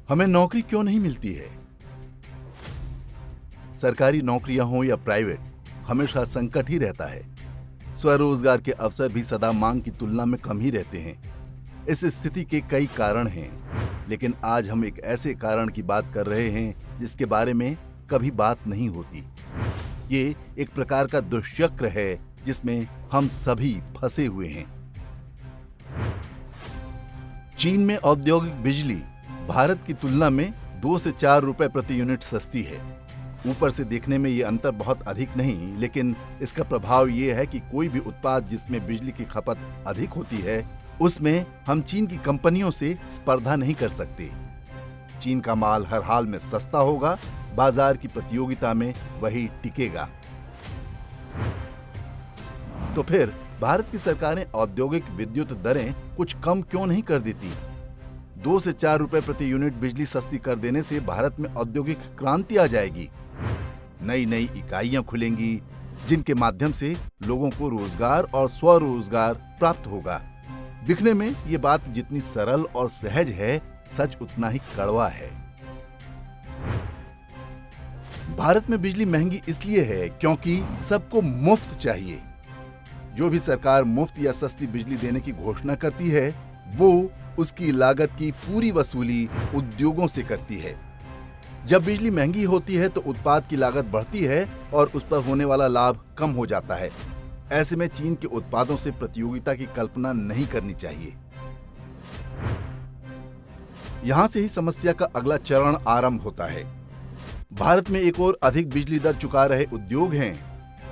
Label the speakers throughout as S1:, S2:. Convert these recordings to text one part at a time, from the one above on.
S1: हमें नौकरी क्यों नहीं मिलती है? सरकारी नौकरियां हो या प्राइवेट, हमेशा संकट ही रहता है। स्वरोजगार के अवसर भी सदा मांग की तुलना में कम ही रहते हैं। इस स्थिति के कई कारण हैं, लेकिन आज हम एक ऐसे कारण की बात कर रहे हैं जिसके बारे में कभी बात नहीं होती। ये एक प्रकार का दुष्चक्र है जिसमें हम सभी फंसे हुए हैं। चीन में औद्योगिक बिजली भारत की तुलना में 2 से 4 रुपए प्रति यूनिट सस्ती है। ऊपर से देखने में ये अंतर बहुत अधिक नहीं, लेकिन इसका प्रभाव ये है कि कोई भी उत्पाद जिसमें बिजली की खपत अधिक होती है, उसमें हम चीन की कंपनियों से स्पर्धा नहीं कर सकते। चीन का माल हर हाल में सस्ता होगा, बाजार की प्रतियोगिता में वही टिकेगा। तो फिर भारत की सरकारें औद्योगिक विद्युत दरें कुछ कम क्यों नहीं कर देती? 2 से 4 रुपए प्रति यूनिट बिजली सस्ती कर देने से भारत में औद्योगिक क्रांति आ जाएगी। नई नई इकाइयां खुलेंगी, जिनके माध्यम से लोगों को रोजगार और स्वरोजगार प्राप्त होगा। दिखने में ये बात जितनी सरल और सहज है, सच उतना ही कड़वा है। भारत में बिजली महंगी इसलिए है क्योंकि सबको मुफ्त चाहिए। जो भी सरकार मुफ्त या सस्ती बिजली देने की घोषणा करती है, वो उसकी लागत की पूरी वसूली उद्योगों से करती है। जब बिजली महंगी होती है तो उत्पाद की लागत बढ़ती है और उस पर होने वाला लाभ कम हो जाता है। ऐसे में चीन के उत्पादों से प्रतियोगिता की कल्पना नहीं करनी चाहिए। यहां से ही समस्या का अगला चरण आरंभ होता है। भारत में एक ओर अधिक बिजली दर चुका रहे उद्योग हैं,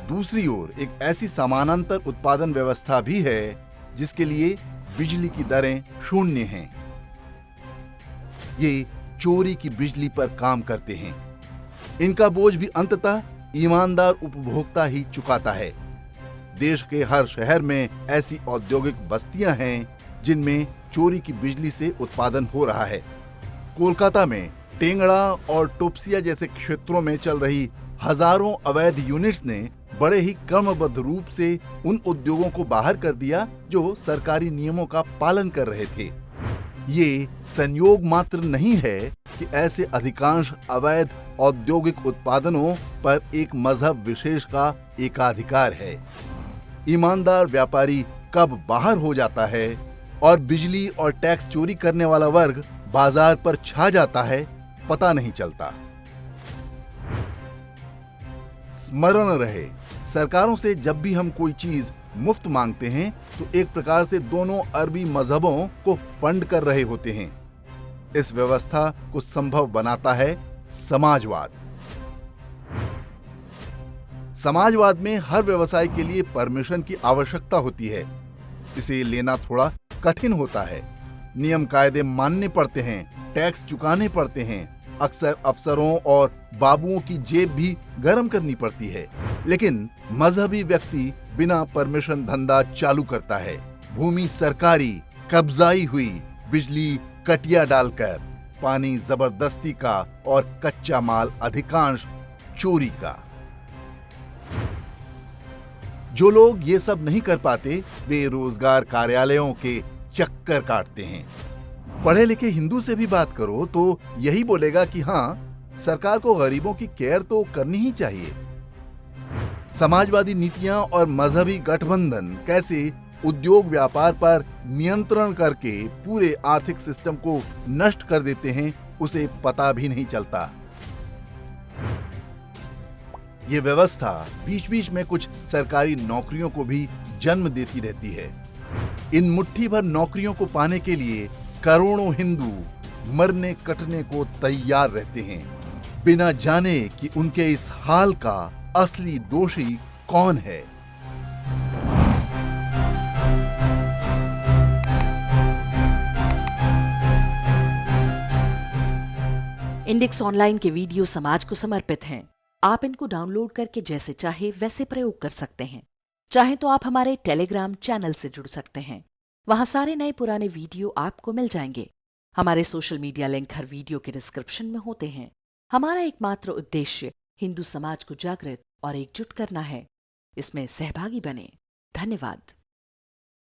S1: दूसरी ओर एक ऐसी समानांतर उत्पादन व्यवस्था भी है जिसके लिए बिजली की दरें शून्य हैं। ये चोरी की बिजली पर काम करते हैं। इनका बोझ भी अंततः ईमानदार उपभोक्ता ही चुकाता है। देश के हर शहर में ऐसी औद्योगिक बस्तियां हैं जिनमें चोरी की बिजली से उत्पादन हो रहा है। कोलकाता में टेंगड़ा और टोपसिया जैसे क्षेत्रों में चल रही हजारों अवैध यूनिट्स ने बड़े ही क्रमबद्ध रूप से उन उद्योगों को बाहर कर दिया जो सरकारी नियमों का पालन कर रहे थे। ये संयोग मात्र नहीं है कि ऐसे अधिकांश अवैध औद्योगिक उत्पादनों पर एक मजहब विशेष का एकाधिकार है। ईमानदार व्यापारी कब बाहर हो जाता है और बिजली और टैक्स चोरी करने वाला वर्ग बाजार पर छा जाता है, पता नहीं चलता। स्मरण रहे, सरकारों से जब भी हम कोई चीज मुफ्त मांगते हैं तो एक प्रकार से दोनों अरबी मजहबों को फंड कर रहे होते हैं। इस व्यवस्था को संभव बनाता है समाजवाद। समाजवाद में हर व्यवसाय के लिए परमिशन की आवश्यकता होती है। इसे लेना थोड़ा कठिन होता है। नियम कायदे मानने पड़ते हैं, टैक्स चुकाने पड़ते हैं, अक्सर अफसरों और बाबुओं की जेब भी गर्म करनी पड़ती है। लेकिन मजहबी व्यक्ति बिना परमिशन धंधा चालू करता है। भूमि सरकारी, कब्जाई हुई, बिजली कटिया डालकर, पानी जबरदस्ती का और कच्चा माल अधिकांश चोरी का। जो लोग ये सब नहीं कर पाते, वे रोजगार कार्यालयों के चक्कर काटते हैं। पढ़े लिखे हिंदू से भी बात करो तो यही बोलेगा कि हाँ, सरकार को गरीबों की केयर तो करनी ही चाहिए। समाजवादी नीतियां और मजहबी गठबंधन कैसे उद्योग व्यापार पर नियंत्रण करके पूरे आर्थिक सिस्टम को नष्ट कर देते हैं, उसे पता भी नहीं चलता। ये व्यवस्था बीच बीच में कुछ सरकारी नौकरियों को भी जन्म देती रहती है। इन मुट्ठी भर नौकरियों को पाने के लिए करोड़ों हिंदू मरने कटने को तैयार रहते हैं, बिना जाने कि उनके इस हाल का असली दोषी कौन है।
S2: इंडेक्स ऑनलाइन के वीडियो समाज को समर्पित हैं। आप इनको डाउनलोड करके जैसे चाहे वैसे प्रयोग कर सकते हैं। चाहे तो आप हमारे टेलीग्राम चैनल से जुड़ सकते हैं। वहां सारे नए पुराने वीडियो आपको मिल जाएंगे। हमारे सोशल मीडिया लिंक हर वीडियो के डिस्क्रिप्शन में होते हैं। हमारा एकमात्र उद्देश्य हिंदू समाज को जागृत और एकजुट करना है। इसमें सहभागी बने। धन्यवाद।